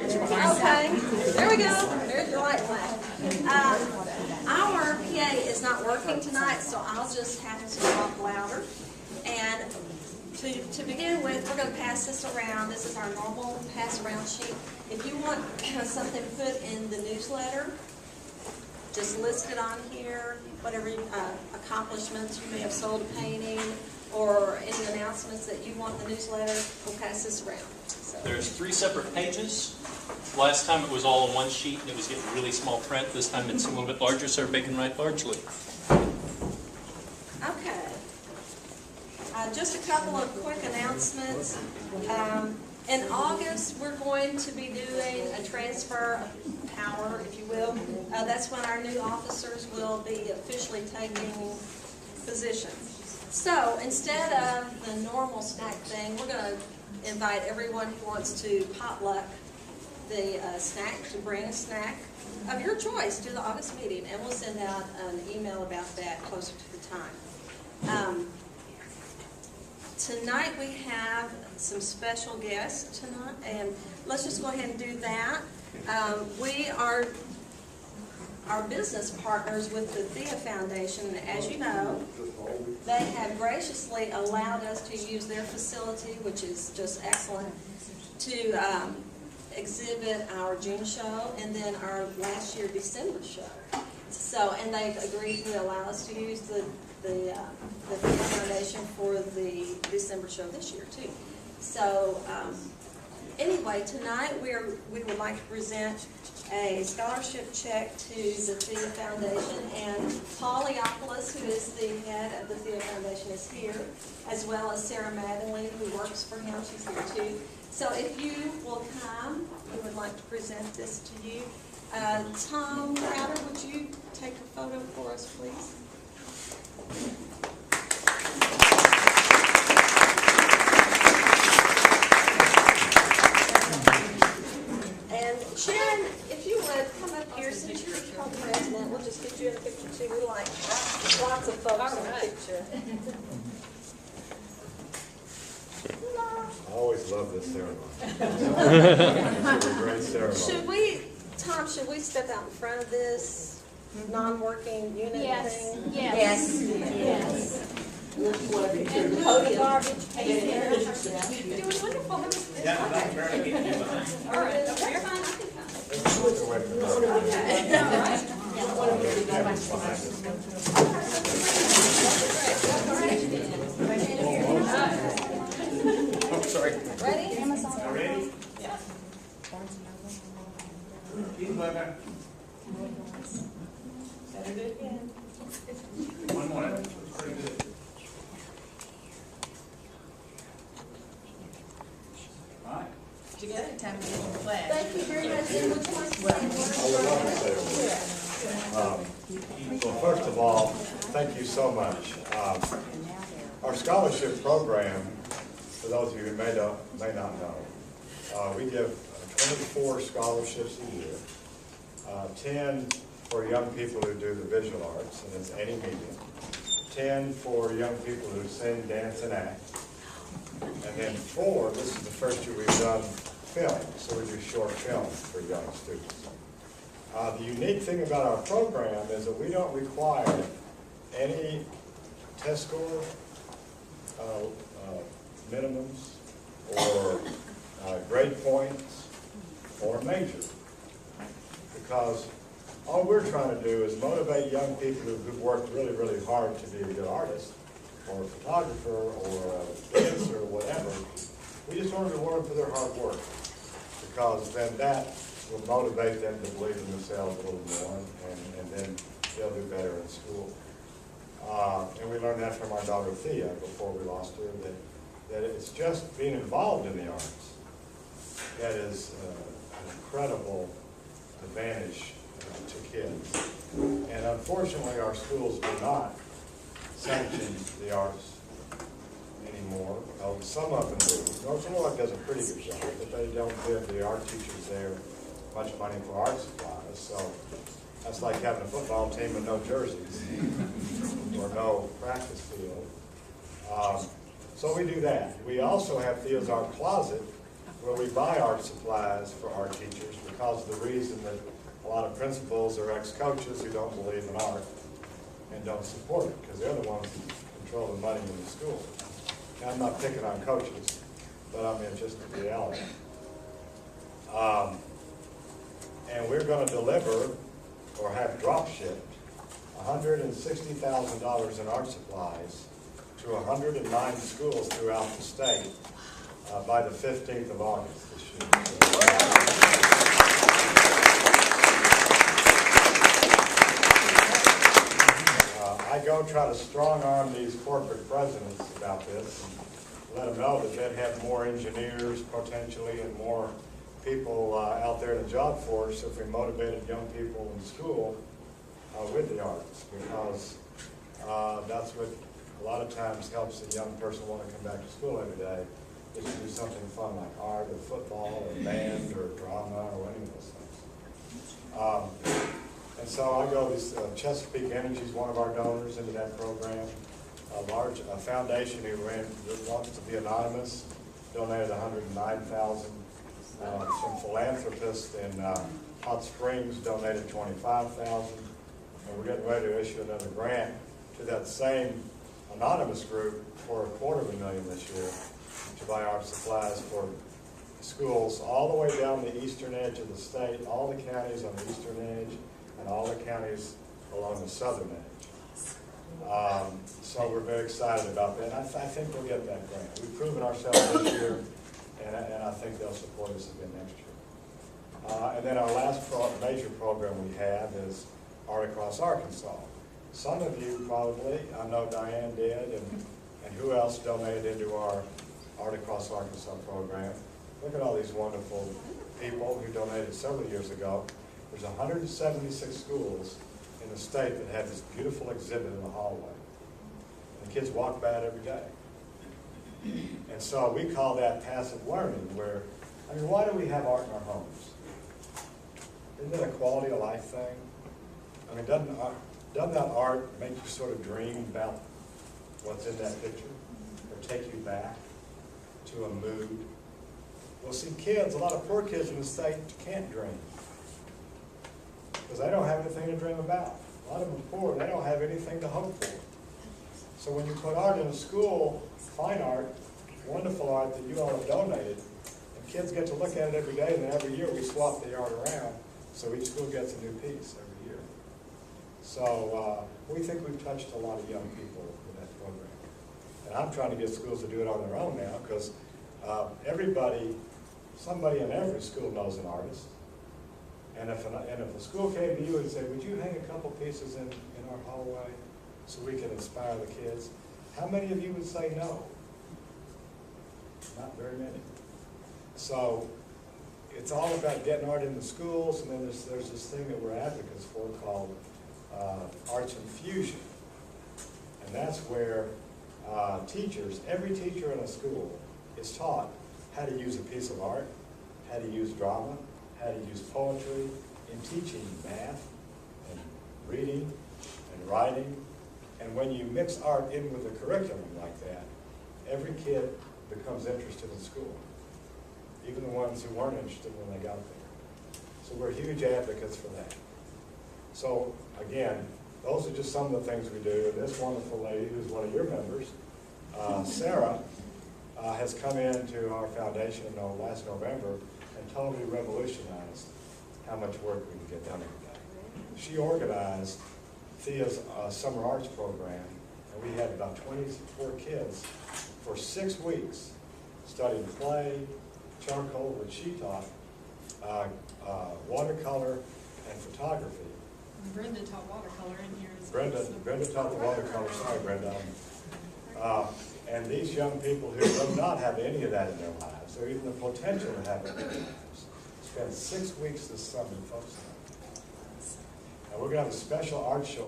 Okay, there we go. There's your light flash. Our PA is not working tonight, so I'll just have to talk louder. And to begin with, we're going to pass this around. This is our normal pass around sheet. If you want something put in the newsletter, just list it on here, whatever accomplishments you may have sold a painting, or any announcements that you want in the newsletter, we'll pass this around. So. There's 3 separate pages. Last time it was all in one sheet and it was getting really small print. This time it's a little bit larger so everybody can write largely. Okay. Just a couple of quick announcements. In August, we're going to be doing a transfer of power, if you will. That's when our new officers will be officially taking positions. So instead of the normal snack thing, we're going to invite everyone who wants to potluck the snack, to bring a snack of your choice to the August meeting, and we'll send out an email about that closer to the time. Tonight we have some special guests tonight, and let's just go ahead and do that. We are business partners with the Thea Foundation, and as you know, they have graciously allowed us to use their facility, which is just excellent, to exhibit our June show and then our last year December show. So, and they've agreed to allow us to use the Thea Foundation for the December show this year too. So, anyway, tonight we would like to present a scholarship check to the Thea Foundation, and Paul Leopoulos, who is the head of the Thea Foundation, is here, as well as Sarah Magdalene, who works for him. She's here too. So if you will come, we would like to present this to you. Tom Crowder, would you take a photo for us, please? And Sharon, if you would come up here, since you're co-president, we'll just get you in a picture too. We like lots of folks in the picture. I always love this ceremony. It's a great ceremony. Tom, should we step out in front of this non-working unit thing? Yes. And put the garbage here. Doing wonderful. All right, okay, you're fine, I can come. I'm sorry. Ready? Ready? Yeah. Better do it again. One more. That's pretty good. All right. Did you get it? Time to get the flag. Thank you very much. And would you like to say a word? Well, first of all, thank you so much. Our scholarship program, for those of you who may not know, we give 24 scholarships a year, 10 for young people who do the visual arts, and it's any medium, 10 for young people who sing, dance, and act, and then 4, this is the first year we've done film, so we do short film for young students. The unique thing about our program is that we don't require any test score minimums or grade points or major, because all we're trying to do is motivate young people who've worked really, really hard to be a good artist or a photographer or a dancer or whatever. We just want to reward them for their hard work, because then that will motivate them to believe in themselves a little more, and then they'll do better in school. And we learned that from our daughter Thea before we lost her, that it's just being involved in the arts that is an incredible advantage to kids. And unfortunately, our schools do not sanction the arts anymore. Some of them do. Northern North does a pretty good job, but they don't give the art teachers there much money for art supplies. So that's like having a football team with no jerseys or no practice field. So we do that. We also have Thea's Art Closet, where we buy art supplies for art teachers because of the reason that a lot of principals are ex-coaches who don't believe in art and don't support it, because they're the ones who control the money in the school. Now, I'm not picking on coaches, but I mean, just the reality. And we're going to deliver, or have drop shipped, $160,000 in art supplies to 109 schools throughout the state by the 15th of August this year. I go try to strong arm these corporate presidents about this and let them know that they'd have more engineers potentially and more people out there in the job force if we motivated young people in school with the arts, because that's what a lot of times helps a young person want to come back to school every day, is to do something fun like art or football or band or drama or any of those things. And so I go, this Chesapeake Energy is one of our donors into that program. A foundation who wants to be anonymous donated $109,000. Some philanthropists in Hot Springs donated $25,000. And we're getting ready to issue another grant to that same anonymous group for $250,000 this year to buy art supplies for schools all the way down the eastern edge of the state, all the counties on the eastern edge, and all the counties along the southern edge. So we're very excited about that. I think we'll get that grant. We've proven ourselves this year, and I think they'll support us again next year. And then our last major program we have is Art Across Arkansas. Some of you probably, I know Diane did, and who else donated into our Art Across Arkansas program. Look at all these wonderful people who donated several years ago. There's 176 schools in the state that have this beautiful exhibit in the hallway. And kids walk by it every day. And so we call that passive learning, where, I mean, why do we have art in our homes? Isn't it a quality of life thing? I mean, doesn't that art make you sort of dream about what's in that picture? Or take you back to a mood? Well, see, kids, a lot of poor kids in the state can't dream, because they don't have anything to dream about. A lot of them are poor, they don't have anything to hope for. So when you put art in a school, fine art, wonderful art that you all have donated, and kids get to look at it every day, and then every year we swap the art around, so each school gets a new piece every year. So we think we've touched a lot of young people with that program. And I'm trying to get schools to do it on their own now, because somebody in every school knows an artist. And if a school came to you and said, would you hang a couple pieces in our hallway so we can inspire the kids? How many of you would say no? Not very many. So it's all about getting art in the schools, and then there's this thing that we're advocates for called Arts Infusion. And that's where teachers, every teacher in a school is taught how to use a piece of art, how to use drama, how to use poetry, in teaching math and reading and writing. And when you mix art in with a curriculum like that, every kid becomes interested in school, even the ones who weren't interested when they got there. So we're huge advocates for that. So again, those are just some of the things we do. And this wonderful lady, who's one of your members, Sarah, has come into our foundation last November and totally revolutionized how much work we can get done every day. She organized Thea's summer arts program, and we had about 24 kids for 6 weeks studying clay, charcoal, which she taught, watercolor, and photography. Brenda taught watercolor in here as Brenda taught the watercolor. Sorry, Brenda. And these young people who do not have any of that in their lives, or even the potential to have it in their lives, spent 6 weeks this summer focusing on it. And we're going to have a special art show